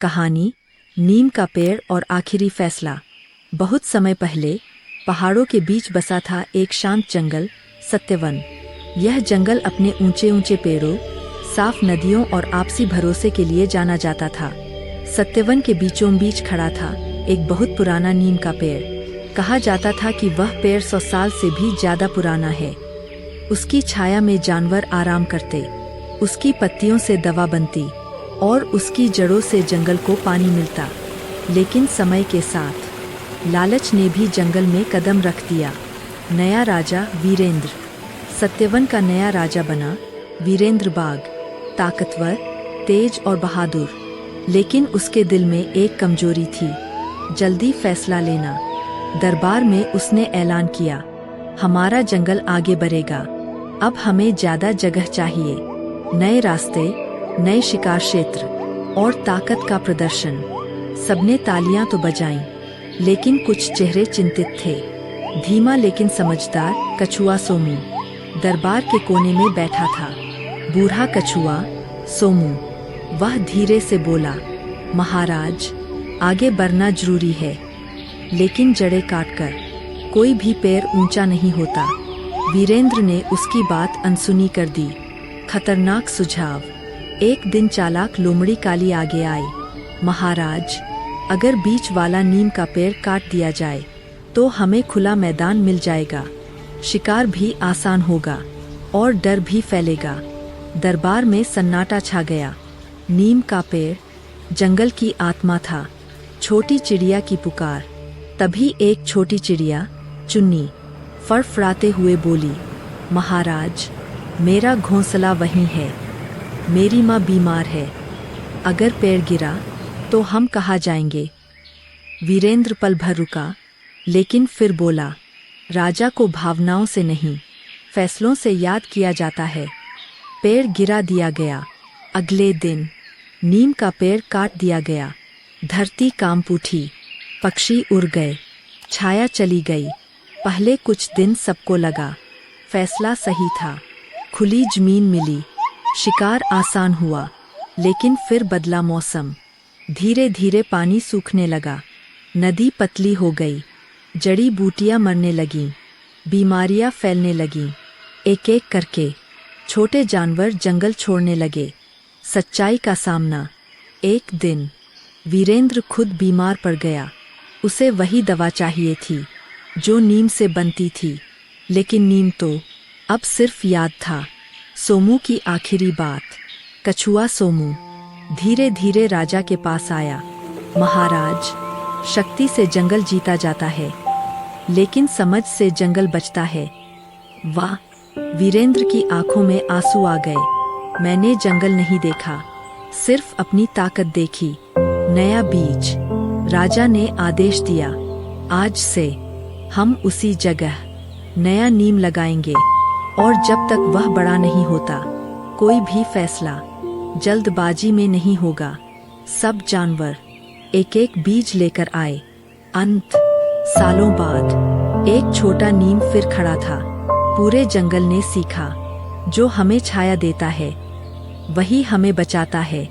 कहानी नीम का पेड़ और आखिरी फैसला। बहुत समय पहले पहाड़ों के बीच बसा था एक शांत जंगल, सत्यवन। यह जंगल अपने ऊंचे ऊंचे पेड़ों, साफ नदियों और आपसी भरोसे के लिए जाना जाता था। सत्यवन के बीचों बीच खड़ा था एक बहुत पुराना नीम का पेड़। कहा जाता था कि वह पेड़ 100 साल से भी ज्यादा पुराना है। उसकी छाया में जानवर आराम करते, उसकी पत्तियों से दवा बनती और उसकी जड़ों से जंगल को पानी मिलता। लेकिन समय के साथ लालच ने भी जंगल में कदम रख दिया। नया राजा वीरेंद्र सत्यवन का नया राजा बना। वीरेंद्र बाघ, ताकतवर, तेज और बहादुर। लेकिन उसके दिल में एक कमजोरी थी, जल्दी फैसला लेना। दरबार में उसने ऐलान किया, हमारा जंगल आगे बढ़ेगा, अब हमें ज्यादा जगह चाहिए। नए रास्ते, नए शिकार क्षेत्र और ताकत का प्रदर्शन। सबने तालियां तो बजाईं, लेकिन कुछ चेहरे चिंतित थे। धीमा लेकिन समझदार कछुआ सोमू दरबार के कोने में बैठा था। बूढ़ा कछुआ सोमू, वह धीरे से बोला, महाराज, आगे बढ़ना जरूरी है, लेकिन जड़ें काटकर कोई भी पेड़ ऊंचा नहीं होता। वीरेंद्र ने उसकी बात अनसुनी कर दी। खतरनाक सुझाव। एक दिन चालाक लोमड़ी काली आगे आई। महाराज, अगर बीच वाला नीम का पेड़ काट दिया जाए तो हमें खुला मैदान मिल जाएगा, शिकार भी आसान होगा और डर भी फैलेगा। दरबार में सन्नाटा छा गया। नीम का पेड़ जंगल की आत्मा था, छोटी चिड़िया की पुकार। तभी एक छोटी चिड़िया, चुन्नी, फड़फड़ाते हुए बोली, महाराज, मेरा घोंसला वहीं है, मेरी माँ बीमार है, अगर पेड़ गिरा तो हम कहाँ जाएंगे? वीरेंद्र पल भर रुका, लेकिन फिर बोला, राजा को भावनाओं से नहीं, फैसलों से याद किया जाता है। पेड़ गिरा दिया गया। अगले दिन नीम का पेड़ काट दिया गया। धरती कांप उठी, पक्षी उड़ गए, छाया चली गई। पहले कुछ दिन सबको लगा फैसला सही था, खुली जमीन मिली, शिकार आसान हुआ। लेकिन फिर बदला मौसम। धीरे धीरे पानी सूखने लगा, नदी पतली हो गई, जड़ी बूटियां मरने लगीं, बीमारियां फैलने लगीं। एक एक करके छोटे जानवर जंगल छोड़ने लगे। सच्चाई का सामना। एक दिन वीरेंद्र खुद बीमार पड़ गया। उसे वही दवा चाहिए थी जो नीम से बनती थी, लेकिन नीम तो अब सिर्फ याद था। सोमू की आखिरी बात। कछुआ सोमू धीरे धीरे राजा के पास आया। महाराज, शक्ति से जंगल जीता जाता है, लेकिन समझ से जंगल बचता है। वाह! वीरेंद्र की आंखों में आंसू आ गए। मैंने जंगल नहीं देखा, सिर्फ अपनी ताकत देखी। नया बीज। राजा ने आदेश दिया, आज से हम उसी जगह नया नीम लगाएंगे, और जब तक वह बड़ा नहीं होता, कोई भी फैसला जल्दबाजी में नहीं होगा। सब जानवर एक एक बीज लेकर आए। अंत सालों बाद एक छोटा नीम फिर खड़ा था। पूरे जंगल ने सीखा, जो हमें छाया देता है वही हमें बचाता है।